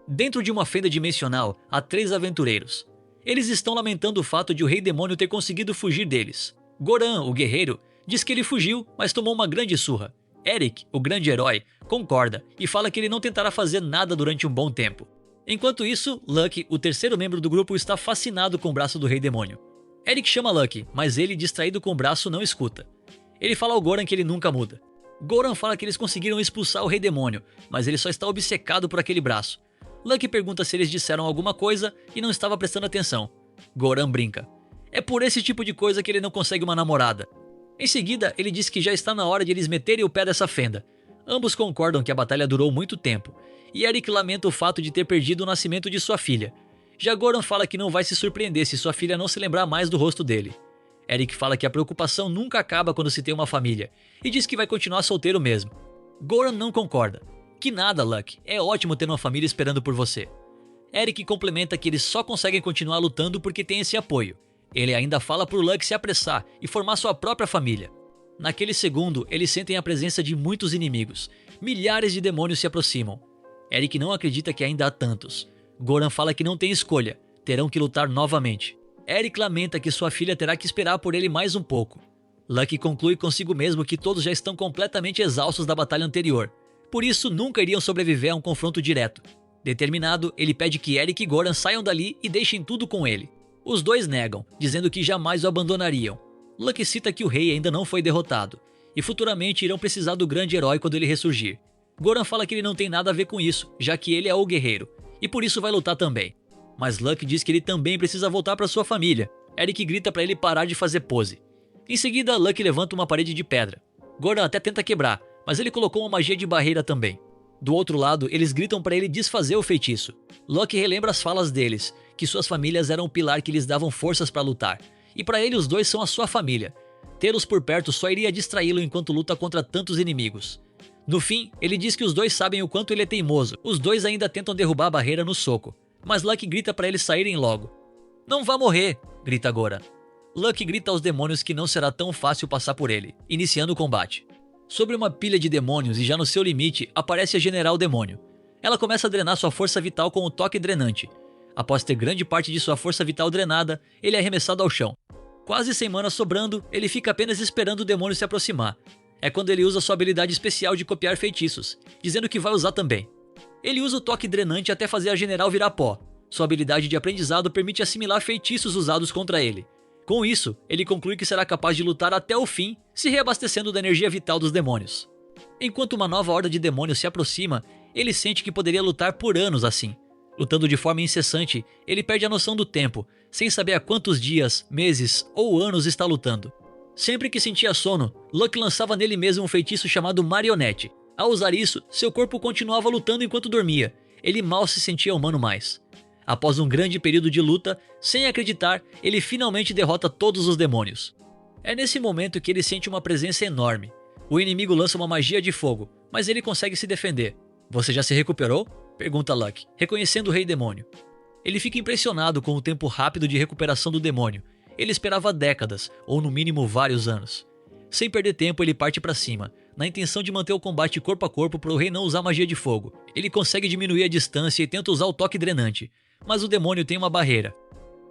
Dentro de uma fenda dimensional, há 3 aventureiros. Eles estão lamentando o fato de o Rei Demônio ter conseguido fugir deles. Goran, o guerreiro, diz que ele fugiu, mas tomou uma grande surra. Eric, o grande herói, concorda e fala que ele não tentará fazer nada durante um bom tempo. Enquanto isso, Lucky, o terceiro membro do grupo, está fascinado com o braço do Rei Demônio. Eric chama Lucky, mas ele, distraído com o braço, não escuta. Ele fala ao Goran que ele nunca muda. Goran fala que eles conseguiram expulsar o Rei Demônio, mas ele só está obcecado por aquele braço. Lucky pergunta se eles disseram alguma coisa e não estava prestando atenção. Goran brinca. É por esse tipo de coisa que ele não consegue uma namorada. Em seguida, ele diz que já está na hora de eles meterem o pé dessa fenda. Ambos concordam que a batalha durou muito tempo, e Eric lamenta o fato de ter perdido o nascimento de sua filha. Já Goran fala que não vai se surpreender se sua filha não se lembrar mais do rosto dele. Eric fala que a preocupação nunca acaba quando se tem uma família, e diz que vai continuar solteiro mesmo. Goran não concorda. Que nada, Lucky, é ótimo ter uma família esperando por você. Eric complementa que eles só conseguem continuar lutando porque tem esse apoio. Ele ainda fala pro Lucky se apressar e formar sua própria família. Naquele segundo, eles sentem a presença de muitos inimigos. Milhares de demônios se aproximam. Eric não acredita que ainda há tantos. Goran fala que não tem escolha, terão que lutar novamente. Eric lamenta que sua filha terá que esperar por ele mais um pouco. Lucky conclui consigo mesmo que todos já estão completamente exaustos da batalha anterior. Por isso, nunca iriam sobreviver a um confronto direto. Determinado, ele pede que Eric e Goran saiam dali e deixem tudo com ele. Os dois negam, dizendo que jamais o abandonariam. Lucky cita que o rei ainda não foi derrotado, e futuramente irão precisar do grande herói quando ele ressurgir. Goran fala que ele não tem nada a ver com isso, já que ele é o guerreiro, e por isso vai lutar também. Mas Lucky diz que ele também precisa voltar para sua família. Eric grita para ele parar de fazer pose. Em seguida, Lucky levanta uma parede de pedra. Goran até tenta quebrar, mas ele colocou uma magia de barreira também. Do outro lado, eles gritam para ele desfazer o feitiço. Lucky relembra as falas deles, que suas famílias eram o pilar que lhes davam forças para lutar, e para ele os dois são a sua família. Tê-los por perto só iria distraí-lo enquanto luta contra tantos inimigos. No fim, ele diz que os dois sabem o quanto ele é teimoso. Os dois ainda tentam derrubar a barreira no soco, mas Lucky grita para eles saírem logo. Não vá morrer, grita Goran. Lucky grita aos demônios que não será tão fácil passar por ele, iniciando o combate. Sobre uma pilha de demônios e já no seu limite, aparece a General Demônio. Ela começa a drenar sua força vital com o toque drenante. Após ter grande parte de sua força vital drenada, ele é arremessado ao chão. Quase sem mana sobrando, ele fica apenas esperando o demônio se aproximar. É quando ele usa sua habilidade especial de copiar feitiços, dizendo que vai usar também. Ele usa o toque drenante até fazer a General virar pó. Sua habilidade de aprendizado permite assimilar feitiços usados contra ele. Com isso, ele conclui que será capaz de lutar até o fim, se reabastecendo da energia vital dos demônios. Enquanto uma nova horda de demônios se aproxima, ele sente que poderia lutar por anos assim. Lutando de forma incessante, ele perde a noção do tempo, sem saber há quantos dias, meses ou anos está lutando. Sempre que sentia sono, Lucky lançava nele mesmo um feitiço chamado Marionete. Ao usar isso, seu corpo continuava lutando enquanto dormia. Ele mal se sentia humano mais. Após um grande período de luta, sem acreditar, ele finalmente derrota todos os demônios. É nesse momento que ele sente uma presença enorme. O inimigo lança uma magia de fogo, mas ele consegue se defender. Você já se recuperou? Pergunta Lucky, reconhecendo o Rei Demônio. Ele fica impressionado com o tempo rápido de recuperação do demônio. Ele esperava décadas, ou no mínimo vários anos. Sem perder tempo, ele parte para cima, na intenção de manter o combate corpo a corpo para o rei não usar magia de fogo. Ele consegue diminuir a distância e tenta usar o toque drenante, mas o demônio tem uma barreira.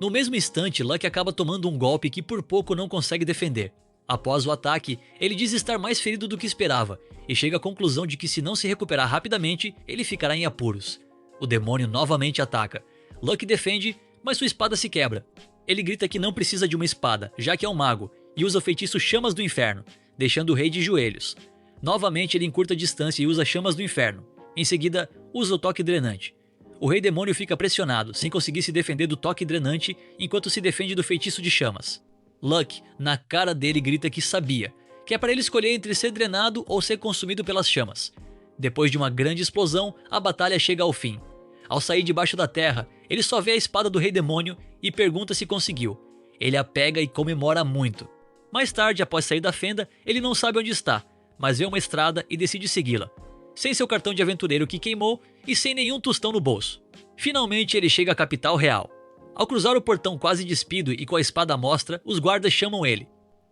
No mesmo instante, Lucky acaba tomando um golpe que por pouco não consegue defender. Após o ataque, ele diz estar mais ferido do que esperava, e chega à conclusão de que se não se recuperar rapidamente, ele ficará em apuros. O demônio novamente ataca. Lucky defende, mas sua espada se quebra. Ele grita que não precisa de uma espada, já que é um mago, e usa o feitiço Chamas do Inferno, deixando o rei de joelhos. Novamente ele encurta a distância e usa Chamas do Inferno. Em seguida, usa o toque drenante. O Rei Demônio fica pressionado, sem conseguir se defender do toque drenante, enquanto se defende do feitiço de chamas. Lucky, na cara dele, grita que sabia, que é para ele escolher entre ser drenado ou ser consumido pelas chamas. Depois de uma grande explosão, a batalha chega ao fim. Ao sair debaixo da terra, ele só vê a espada do Rei Demônio e pergunta se conseguiu. Ele a pega e comemora muito. Mais tarde, após sair da fenda, ele não sabe onde está, mas vê uma estrada e decide segui-la, sem seu cartão de aventureiro que queimou e sem nenhum tostão no bolso. Finalmente ele chega à capital real. Ao cruzar o portão quase despido e com a espada à mostra, os guardas chamam ele.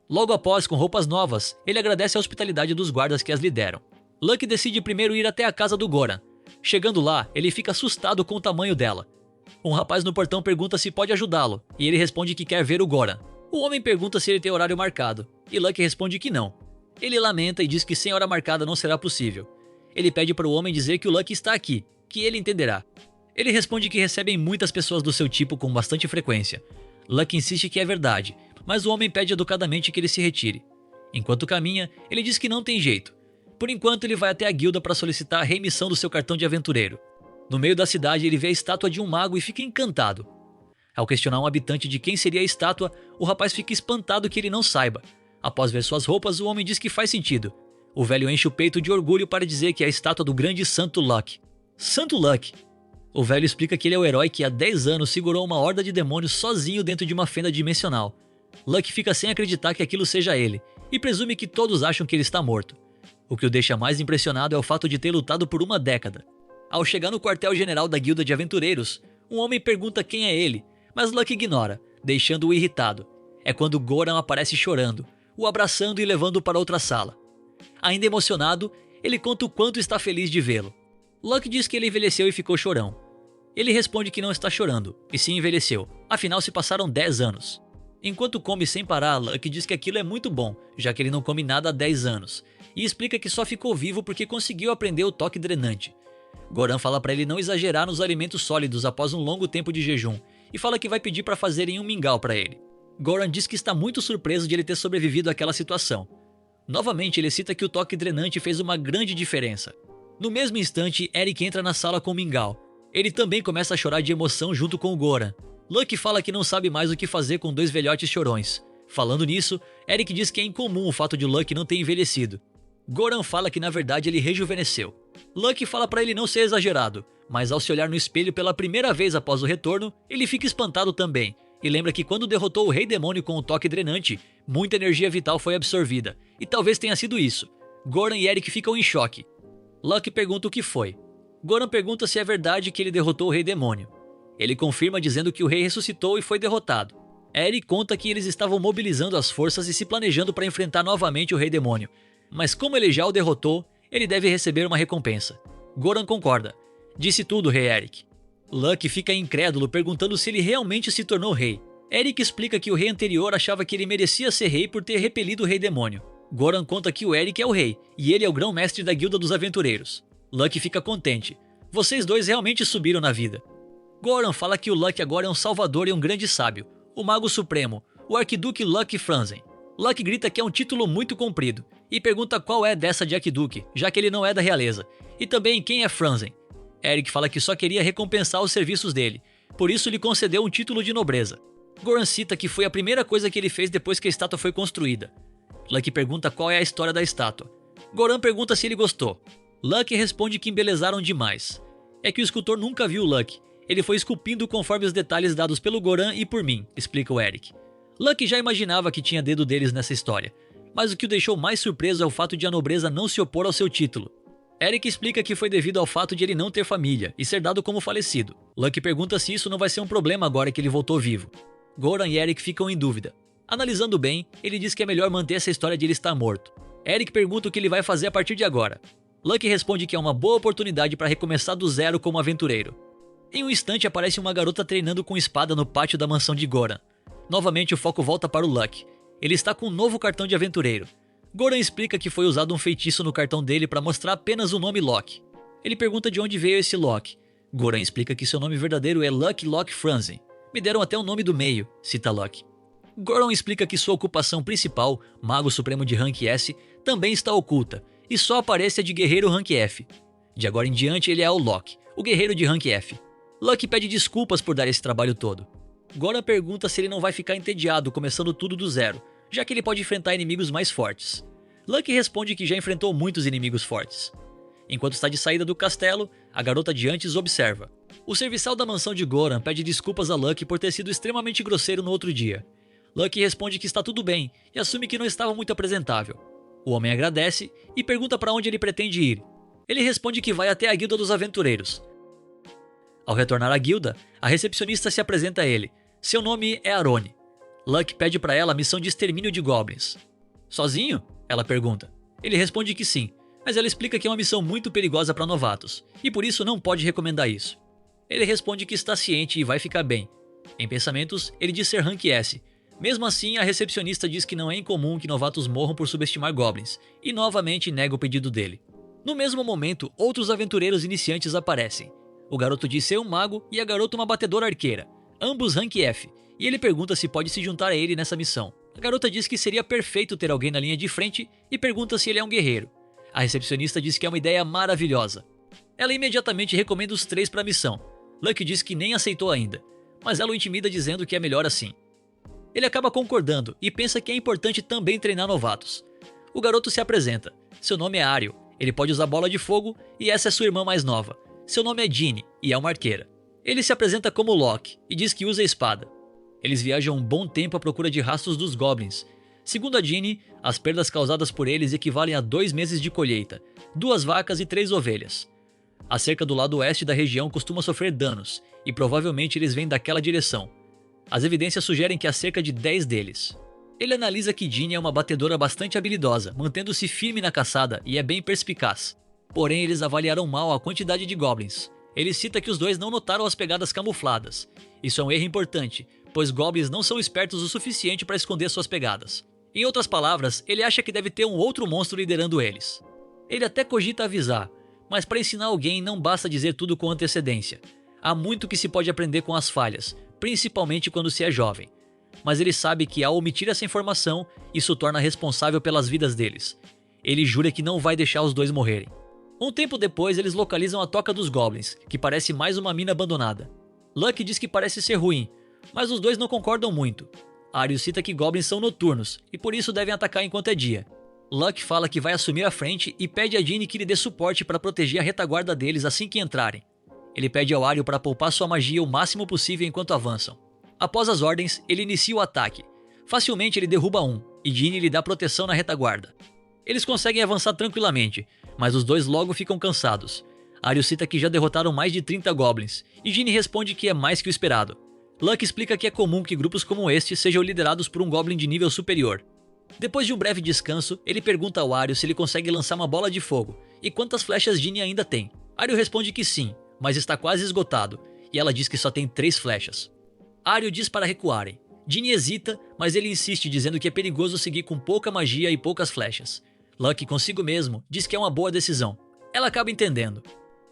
Logo após, com roupas novas, ele agradece a hospitalidade dos guardas que as lhe deram. Lucky decide primeiro ir até a casa do Goran, Chegando lá, ele fica assustado com o tamanho dela. Um rapaz no portão pergunta se pode ajudá-lo, e ele responde que quer ver o Goran. O homem pergunta se ele tem horário marcado, e Lucky responde que não. Ele lamenta e diz que sem hora marcada não será possível. Ele pede para o homem dizer que o Lucky está aqui, que ele entenderá. Ele responde que recebem muitas pessoas do seu tipo com bastante frequência. Lucky insiste que é verdade, mas o homem pede educadamente que ele se retire. Enquanto caminha, ele diz que não tem jeito. Por enquanto, ele vai até a guilda para solicitar a reemissão do seu cartão de aventureiro. No meio da cidade, ele vê a estátua de um mago e fica encantado. Ao questionar um habitante de quem seria a estátua, o rapaz fica espantado que ele não saiba. Após ver suas roupas, o homem diz que faz sentido. O velho enche o peito de orgulho para dizer que é a estátua do grande Santo Luck. Santo Luck! O velho explica que ele é o herói que há 10 anos segurou uma horda de demônios sozinho dentro de uma fenda dimensional. Luck fica sem acreditar que aquilo seja ele, e presume que todos acham que ele está morto. O que o deixa mais impressionado é o fato de ter lutado por uma década. Ao chegar no quartel-general da Guilda de Aventureiros, um homem pergunta quem é ele, mas Luck ignora, deixando-o irritado. É quando Goran aparece chorando, o abraçando e levando-o para outra sala. Ainda emocionado, ele conta o quanto está feliz de vê-lo. Luck diz que ele envelheceu e ficou chorão. Ele responde que não está chorando, e sim envelheceu, afinal se passaram 10 anos. Enquanto come sem parar, Luck diz que aquilo é muito bom, já que ele não come nada há 10 anos, e explica que só ficou vivo porque conseguiu aprender o toque drenante. Goran fala para ele não exagerar nos alimentos sólidos após um longo tempo de jejum, e fala que vai pedir para fazerem um mingau para ele. Goran diz que está muito surpreso de ele ter sobrevivido àquela situação. Novamente ele cita que o toque drenante fez uma grande diferença. No mesmo instante, Eric entra na sala com o mingau. Ele também começa a chorar de emoção junto com o Goran. Luck fala que não sabe mais o que fazer com 2 velhotes chorões. Falando nisso, Eric diz que é incomum o fato de Luck não ter envelhecido. Goran fala que na verdade ele rejuvenesceu. Luck fala para ele não ser exagerado, mas ao se olhar no espelho pela primeira vez após o retorno, ele fica espantado também, e lembra que quando derrotou o Rei Demônio com o toque drenante, muita energia vital foi absorvida, e talvez tenha sido isso. Goran e Eric ficam em choque. Luck pergunta o que foi. Goran pergunta se é verdade que ele derrotou o Rei Demônio. Ele confirma dizendo que o rei ressuscitou e foi derrotado. Eric conta que eles estavam mobilizando as forças e se planejando para enfrentar novamente o Rei Demônio, mas como ele já o derrotou, ele deve receber uma recompensa. Goran concorda. Disse tudo, Rei Eric. Luck fica incrédulo perguntando se ele realmente se tornou rei. Eric explica que o rei anterior achava que ele merecia ser rei por ter repelido o Rei Demônio. Goran conta que o Eric é o rei, e ele é o grão-mestre da Guilda dos Aventureiros. Luck fica contente. Vocês dois realmente subiram na vida. Goran fala que o Luck agora é um salvador e um grande sábio, o Mago Supremo, o Arquiduque Luck Franzen. Luck grita que é um título muito comprido, e pergunta qual é dessa de Arquiduque, já que ele não é da realeza, e também quem é Franzen. Eric fala que só queria recompensar os serviços dele, por isso lhe concedeu um título de nobreza. Goran cita que foi a primeira coisa que ele fez depois que a estátua foi construída. Luck pergunta qual é a história da estátua. Goran pergunta se ele gostou. Luck responde que embelezaram demais. É que o escultor nunca viu Luck, ele foi esculpindo conforme os detalhes dados pelo Goran e por mim, explica o Eric. Luck já imaginava que tinha dedo deles nessa história, mas o que o deixou mais surpreso é o fato de a nobreza não se opor ao seu título. Eric explica que foi devido ao fato de ele não ter família e ser dado como falecido. Luck pergunta se isso não vai ser um problema agora que ele voltou vivo. Goran e Eric ficam em dúvida. Analisando bem, ele diz que é melhor manter essa história de ele estar morto. Eric pergunta o que ele vai fazer a partir de agora. Luck responde que é uma boa oportunidade para recomeçar do zero como aventureiro. Em um instante aparece uma garota treinando com espada no pátio da mansão de Goran. Novamente o foco volta para o Luck. Ele está com um novo cartão de aventureiro. Goran explica que foi usado um feitiço no cartão dele para mostrar apenas o nome Lock. Ele pergunta de onde veio esse Lock. Goran explica que seu nome verdadeiro é Luck Lock Franzen. Me deram até o nome do meio, cita Luck. Goran explica que sua ocupação principal, Mago Supremo de Rank S, também está oculta, e só aparece a de Guerreiro Rank F. De agora em diante ele é o Lock, o Guerreiro de Rank F. Luck pede desculpas por dar esse trabalho todo. Goran pergunta se ele não vai ficar entediado começando tudo do zero, já que ele pode enfrentar inimigos mais fortes. Luck responde que já enfrentou muitos inimigos fortes. Enquanto está de saída do castelo, a garota de antes observa. O serviçal da mansão de Goran pede desculpas a Luck por ter sido extremamente grosseiro no outro dia. Luck responde que está tudo bem e assume que não estava muito apresentável. O homem agradece e pergunta para onde ele pretende ir. Ele responde que vai até a Guilda dos Aventureiros. Ao retornar à guilda, a recepcionista se apresenta a ele. Seu nome é Arone. Luck pede para ela a missão de extermínio de goblins. Sozinho? Ela pergunta. Ele responde que sim. mas ela explica que é uma missão muito perigosa para novatos, e por isso não pode recomendar isso. Ele responde que está ciente e vai ficar bem. Em pensamentos, ele diz ser Rank S. Mesmo assim, a recepcionista diz que não é incomum que novatos morram por subestimar goblins, e novamente nega o pedido dele. No mesmo momento, outros aventureiros iniciantes aparecem. O garoto diz ser um mago e a garota uma batedora arqueira, ambos Rank F, e ele pergunta se pode se juntar a ele nessa missão. A garota diz que seria perfeito ter alguém na linha de frente e pergunta se ele é um guerreiro. A recepcionista diz que é uma ideia maravilhosa. Ela imediatamente recomenda os três para a missão. Luck diz que nem aceitou ainda, mas ela o intimida dizendo que é melhor assim. Ele acaba concordando e pensa que é importante também treinar novatos. O garoto se apresenta. Seu nome é Ario, ele pode usar bola de fogo e essa é sua irmã mais nova. Seu nome é Ginny e é uma arqueira. Ele se apresenta como Locke e diz que usa espada. Eles viajam um bom tempo à procura de rastros dos goblins. Segundo a Ginny, as perdas causadas por eles equivalem a 2 meses de colheita, 2 vacas e 3 ovelhas. A cerca do lado oeste da região costuma sofrer danos, e provavelmente eles vêm daquela direção. As evidências sugerem que há cerca de 10 deles. Ele analisa que Ginny é uma batedora bastante habilidosa, mantendo-se firme na caçada e é bem perspicaz. Porém, eles avaliaram mal a quantidade de goblins. Ele cita que os dois não notaram as pegadas camufladas. Isso é um erro importante, pois goblins não são espertos o suficiente para esconder suas pegadas. Em outras palavras, ele acha que deve ter um outro monstro liderando eles. Ele até cogita avisar, mas para ensinar alguém não basta dizer tudo com antecedência. Há muito que se pode aprender com as falhas, principalmente quando se é jovem. Mas ele sabe que ao omitir essa informação, isso torna responsável pelas vidas deles. Ele jura que não vai deixar os dois morrerem. Um tempo depois, eles localizam a Toca dos Goblins, que parece mais uma mina abandonada. Luck diz que parece ser ruim, mas os dois não concordam muito. Ario cita que goblins são noturnos, e por isso devem atacar enquanto é dia. Luck fala que vai assumir a frente e pede a Ginny que lhe dê suporte para proteger a retaguarda deles assim que entrarem. Ele pede ao Ario para poupar sua magia o máximo possível enquanto avançam. Após as ordens, ele inicia o ataque. Facilmente ele derruba um, e Ginny lhe dá proteção na retaguarda. Eles conseguem avançar tranquilamente, mas os dois logo ficam cansados. Ario cita que já derrotaram mais de 30 goblins, e Ginny responde que é mais que o esperado. Luck explica que é comum que grupos como este sejam liderados por um goblin de nível superior. Depois de um breve descanso, ele pergunta ao Ario se ele consegue lançar uma bola de fogo, e quantas flechas Ginny ainda tem. Ario responde que sim, mas está quase esgotado, e ela diz que só tem 3 flechas. Ario diz para recuarem. Ginny hesita, mas ele insiste dizendo que é perigoso seguir com pouca magia e poucas flechas. Luck consigo mesmo diz que é uma boa decisão. Ela acaba entendendo.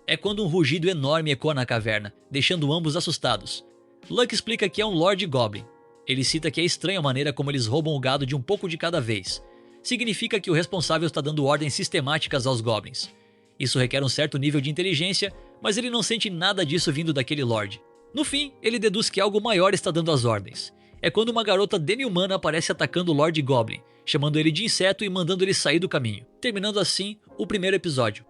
É quando um rugido enorme ecoa na caverna, deixando ambos assustados. Luck explica que é um Lord Goblin. Ele cita que é estranha a maneira como eles roubam o gado de um pouco de cada vez. Significa que o responsável está dando ordens sistemáticas aos goblins. Isso requer um certo nível de inteligência, mas ele não sente nada disso vindo daquele Lord. No fim, ele deduz que algo maior está dando as ordens. É quando uma garota demi-humana aparece atacando o Lord Goblin, chamando ele de inseto e mandando ele sair do caminho. Terminando assim o primeiro episódio.